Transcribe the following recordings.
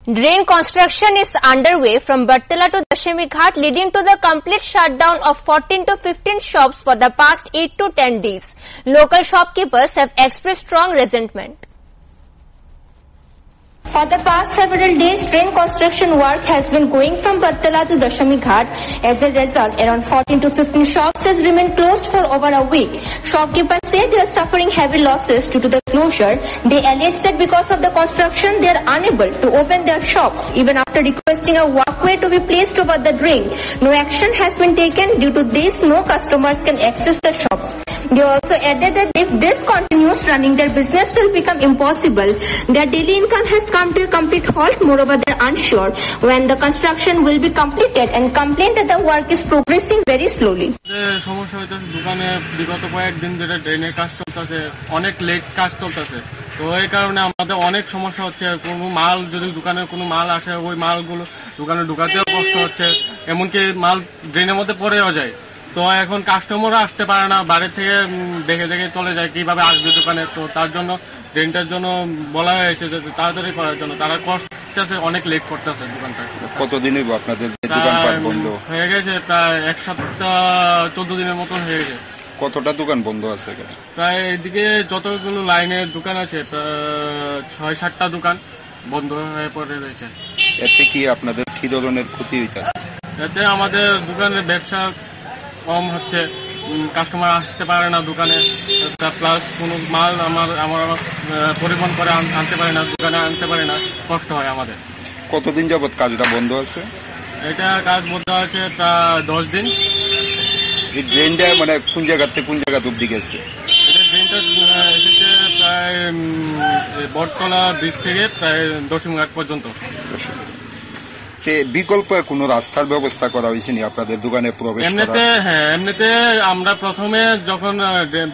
Drain construction is underway from Bartala to Dashami Ghat, leading to the complete shutdown of 14 to 15 shops for the past 8 to 10 days. Local shopkeepers have expressed strong resentment. For the past several days, drain construction work has been going from Bartala to Dashami Ghat. As a result, around 14 to 15 shops has remained closed for over a week. Shopkeepers say they are suffering heavy losses due to the closure. They allege that because of the construction, they are unable to open their shops. Even after requesting a walkway to be placed over the drain, no action has been taken. Due to this, no customers can access the shops. They also added that if this continues, running their business will become impossible. Their daily income has come to a complete halt. Moreover, they are unsure when the construction will be completed and complain that the work is progressing very slowly. সমস্যা হইতেছে দোকানে বিগত কয়েকদিন ধরে ড্রেনের কাজ চলতেছে, অনেক লেট কাজ চলতেছে। তো এই কারণে আমাদের অনেক সমস্যা হচ্ছে। কোনো মাল যদি দোকানে কোনো মাল আসে, ওই মালগুলো দোকানে ঢুকাতেও কষ্ট হচ্ছে, এমনকি মাল ড্রেনের মধ্যে পড়েও যায়। তো এখন কাস্টমাররা আসতে পারে না, বাইরে থেকে দেখে দেখে চলে যায়, কিভাবে আসবে দোকানে। তো তার জন্য ড্রেনটার জন্য বলা হয়েছে যে তাড়াতাড়ি করার জন্য। তারা করতেছে, অনেক লেট করতেছে দোকানটা। কতদিন আপনাদের দোকানপাট বন্ধ হয়ে গেছে? প্রায় 1 সপ্তাহ 14 দিনের মতন হয়ে গেছে। কতটা দোকান বন্ধ আছে? প্রায় এদিকে যতগুলো লাইনের দোকান আছে, 6-7টা দোকান বন্ধ হয়ে পড়ে রয়েছে। এতে কি আপনাদের কি ধরনের ক্ষতি হইতেছে? এতে আমাদের দোকানের ব্যবসা কম হচ্ছে, কাস্টমার আসতে পারে না দোকানে, প্লাস কোনো মাল আমার পরিবহন করে আনতে পারে না, দোকানে আনতে পারে না, কষ্ট হয় আমাদের। কতদিন যাবত কাজটা বন্ধ আছে? এটা কাজ বন্ধ আছে প্রায় 10 দিন। এই ড্রেনটা মানে কোন জায়গা থেকে কোন জায়গা অব্দি গেছে? এটা ড্রেনটা এসেছে প্রায় বটতলা ব্রিজ থেকে প্রায় দশমঘাট পর্যন্ত। বিকল্প কোনো রাস্তার ব্যবস্থা করা হয়েছে নি আপনাদের দোকানে প্রবেশ? এমনিতে আমরা প্রথমে যখন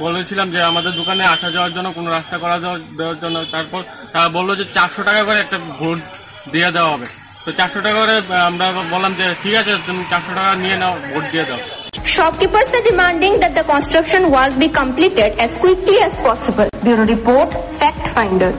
বলেছিলাম যে আমাদের দোকানে আসা যাওয়ার জন্য কোনো রাস্তা করা দেওয়ার জন্য, তারপর তারা বললো যে 400 টাকা করে একটা ভোট দিয়ে দেওয়া হবে। তো 400 টাকা করে আমরা বললাম যে ঠিক আছে, তুমি 400 টাকা নিয়ে নাও, ভোট দিয়ে দাও। Shopkeepers are demanding that the construction work be completed as quickly as possible. Bureau Report, Fact Finder.